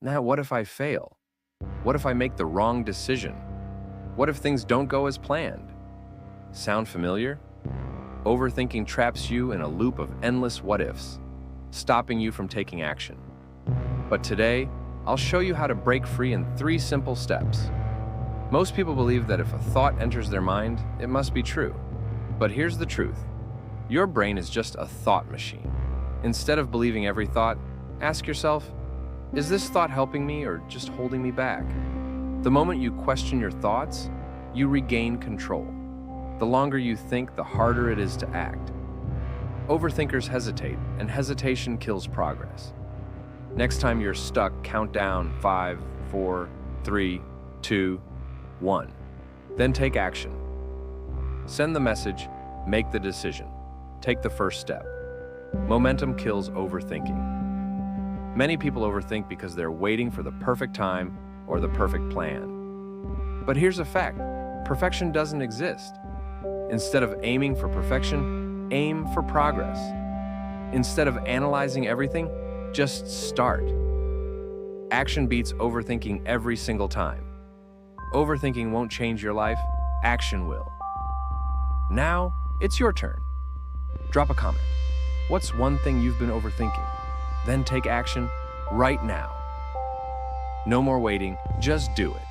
Now, what if I fail? What if I make the wrong decision? What if things don't go as planned? Sound familiar? Overthinking traps you in a loop of endless what-ifs, stopping you from taking action. But today, I'll show you how to break free in 3 simple steps. Most people believe that if a thought enters their mind, it must be true. But here's the truth. Your brain is just a thought machine. Instead of believing every thought, ask yourself, is this thought helping me or just holding me back? The moment you question your thoughts, you regain control. The longer you think, the harder it is to act. Overthinkers hesitate, and hesitation kills progress. Next time you're stuck, count down 5, 4, 3, 2, 1. Then take action. Send the message, make the decision. Take the first step. Momentum kills overthinking. Many people overthink because they're waiting for the perfect time or the perfect plan. But here's a fact: perfection doesn't exist. Instead of aiming for perfection, aim for progress. Instead of analyzing everything, just start. Action beats overthinking every single time. Overthinking won't change your life, action will. Now, it's your turn. Drop a comment. What's one thing you've been overthinking? Then take action right now. No more waiting, just do it.